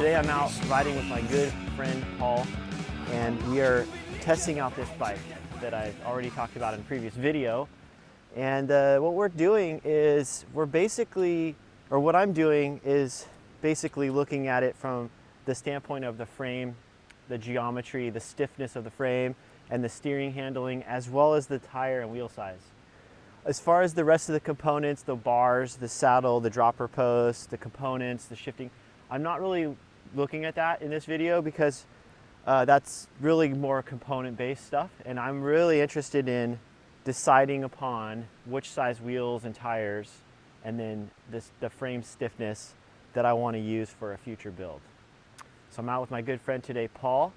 Today I'm out riding with my good friend Paul, and we are testing out this bike that I've already talked about in a previous video. And what we're doing is what I'm doing is basically looking at it from the standpoint of the frame, the geometry, the stiffness of the frame, and the steering handling, as well as the tire and wheel size. As far as the rest of the components, the bars, the saddle, the dropper post, the components, the shifting, I'm not really looking at that in this video because that's really more component-based stuff, and I'm really interested in deciding upon which size wheels and tires and then the frame stiffness that I want to use for a future build. So I'm out with my good friend today, Paul,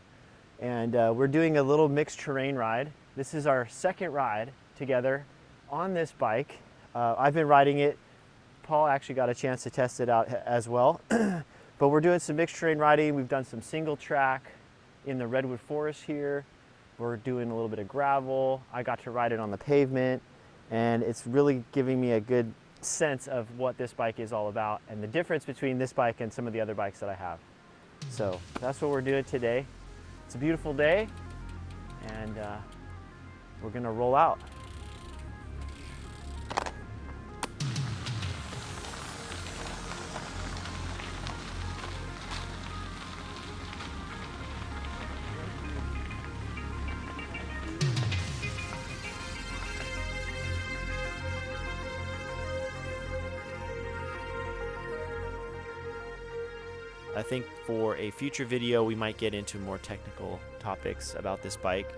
and we're doing a little mixed terrain ride. This is our second ride together on this bike. I've been riding it. Paul actually got a chance to test it out as well. But we're doing some mixed terrain riding. We've done some single track in the redwood forest here. We're doing a little bit of gravel. I got to ride it on the pavement, and it's really giving me a good sense of what this bike is all about and the difference between this bike and some of the other bikes that I have. So that's what we're doing today. It's a beautiful day, and we're gonna roll out. I think for a future video we might get into more technical topics about this bike,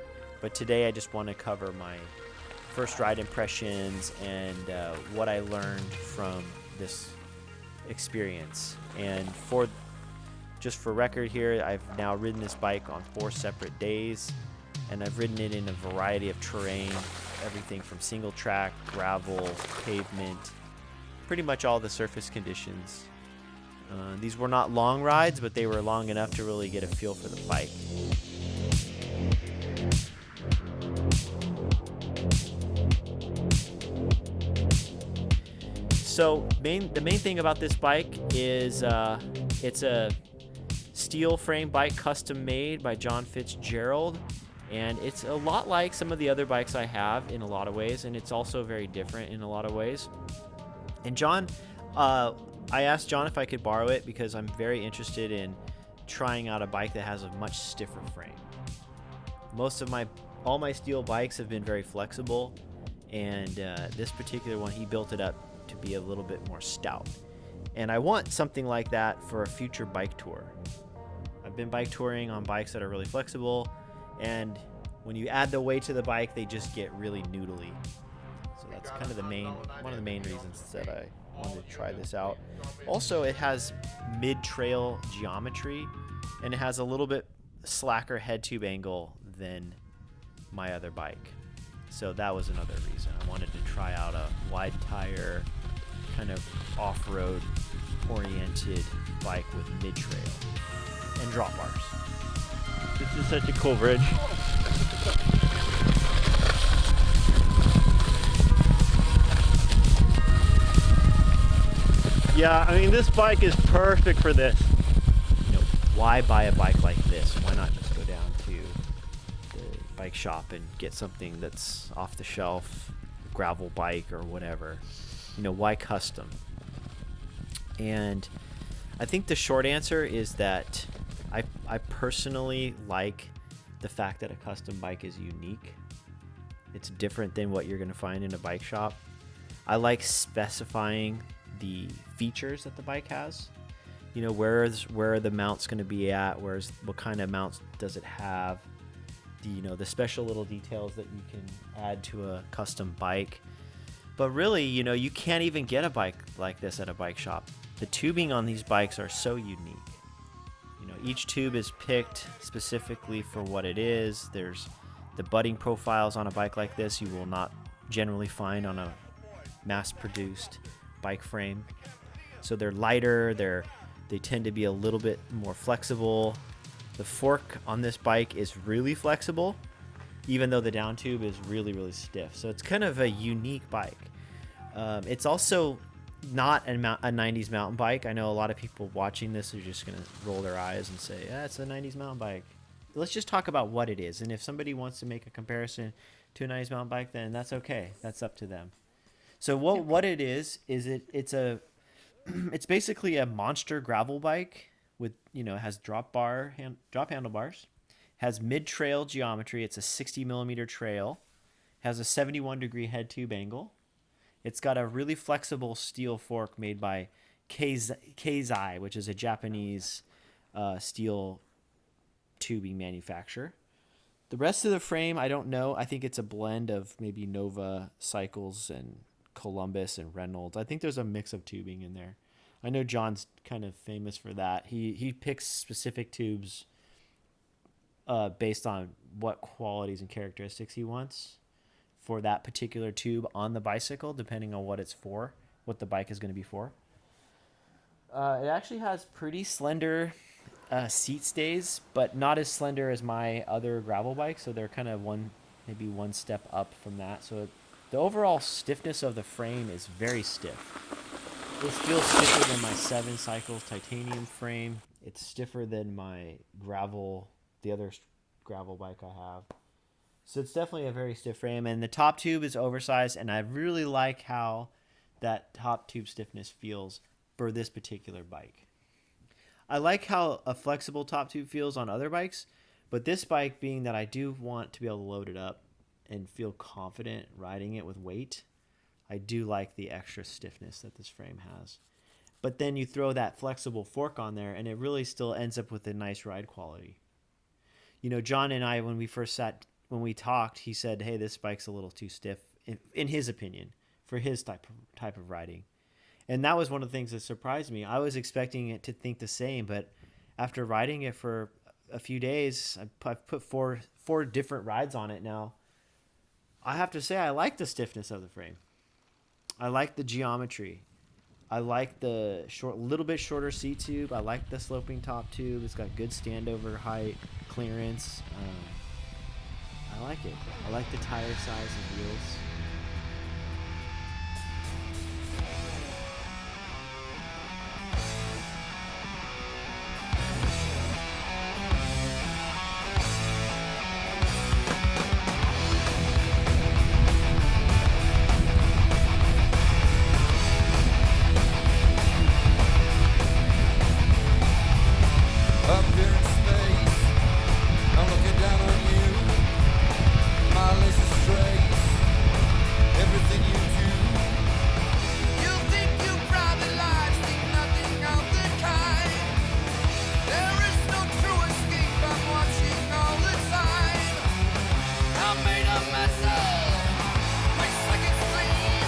but today I just want to cover my first ride impressions and what I learned from this experience. And just for record here, I've now ridden this bike on 4 separate days, and I've ridden it in a variety of terrain, everything from single track, gravel, pavement, pretty much all the surface conditions. These were not long rides, but they were long enough to really get a feel for the bike. So the main thing about this bike is it's a steel frame bike, custom made by John Fitzgerald, and it's a lot like some of the other bikes I have in a lot of ways, and it's also very different in a lot of ways. And John, I asked John if I could borrow it because I'm very interested in trying out a bike that has a much stiffer frame. All my steel bikes have been very flexible, and this particular one, he built it up to be a little bit more stout. And I want something like that for a future bike tour. I've been bike touring on bikes that are really flexible, and when you add the weight to the bike, they just get really noodly. So that's kind of one of the main reasons that I wanted to try this out. Also, it has mid-trail geometry, and it has a little bit slacker head tube angle than my other bike. So that was another reason I wanted to try out a wide tire, kind of off-road oriented bike with mid-trail and drop bars. This is such a cool bridge. Yeah, I mean, this bike is perfect for this. Why buy a bike like this? Why not just go down to the bike shop and get something that's off the shelf, a gravel bike or whatever? Why custom? And I think the short answer is that I personally like the fact that a custom bike is unique. It's different than what you're going to find in a bike shop. I like specifying the features that the bike has. Where are the mounts going to be at? What kind of mounts does it have? The special little details that you can add to a custom bike. But really, you can't even get a bike like this at a bike shop. The tubing on these bikes are so unique. Each tube is picked specifically for what it is. There's the butting profiles on a bike like this you will not generally find on a mass-produced bike frame. So they're lighter, they tend to be a little bit more flexible. The fork on this bike is really flexible, even though the down tube is really, really stiff. So it's kind of a unique bike. It's also not a 90s mountain bike. I know a lot of people watching this are just going to roll their eyes and say, yeah, it's a 90s mountain bike. Let's just talk about what it is. And if somebody wants to make a comparison to a 90s mountain bike, then that's okay. That's up to them. So what it is it's basically a monster gravel bike with, it has drop handlebars, has mid-trail geometry. It's a 60 millimeter trail, has a 71 degree head tube angle. It's got a really flexible steel fork made by Keizai, which is a Japanese steel tubing manufacturer. The rest of the frame, I don't know. I think it's a blend of maybe Nova Cycles and Columbus and Reynolds. I think there's a mix of tubing in there. I know John's kind of famous for that. He picks specific tubes based on what qualities and characteristics he wants for that particular tube on the bicycle, depending on what it's for, what the bike is going to be for. It actually has pretty slender seat stays, but not as slender as my other gravel bike, so they're kind of maybe one step up from that. So the overall stiffness of the frame is very stiff. This feels stiffer than my 7 Cycles titanium frame. It's stiffer than my the other gravel bike I have. So it's definitely a very stiff frame, and the top tube is oversized, and I really like how that top tube stiffness feels for this particular bike. I like how a flexible top tube feels on other bikes, but this bike, being that I do want to be able to load it up and feel confident riding it with weight, I do like the extra stiffness that this frame has. But then you throw that flexible fork on there, and it really still ends up with a nice ride quality. John and I, when we talked, he said, hey, this bike's a little too stiff, in his opinion, for his type of riding. And that was one of the things that surprised me. I was expecting it to think the same, but after riding it for a few days, I've put four different rides on it now. I have to say I like the stiffness of the frame. I like the geometry. I like the little bit shorter seat tube. I like the sloping top tube. It's got good standover height, clearance. I like it. I like the tire size and wheels. Up there in space, I'm looking down on you. Mindless trace, everything you do. You think you private lives, think nothing of the kind. There is no true escape, I'm watching all the time. I'm made of metal, my seconds clean.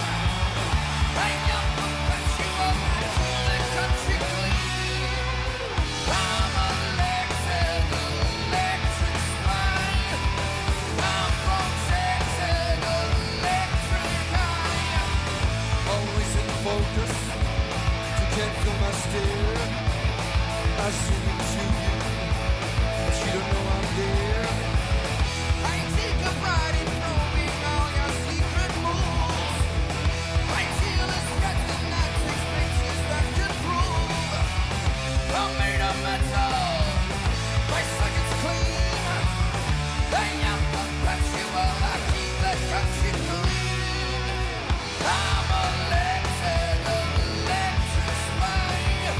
Hang up a country up until the country clean. I'm electric spine. I'm protected, electric eye. Always in focus, you can't feel my stare. I zoom into you, but you don't know I'm there. I take a pride in knowing all your secret moves. I feel the stress and that takes pictures that can prove. I'm made of metal, my circuit's clean. I am perpetual, I keep the country clean. I'm electric spine.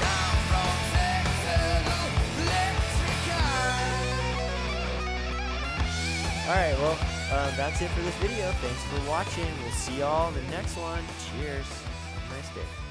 I'm protected, electric eye. All right, well, that's it for this video. Thanks for watching. We'll see y'all in the next one. Cheers. Have a nice day.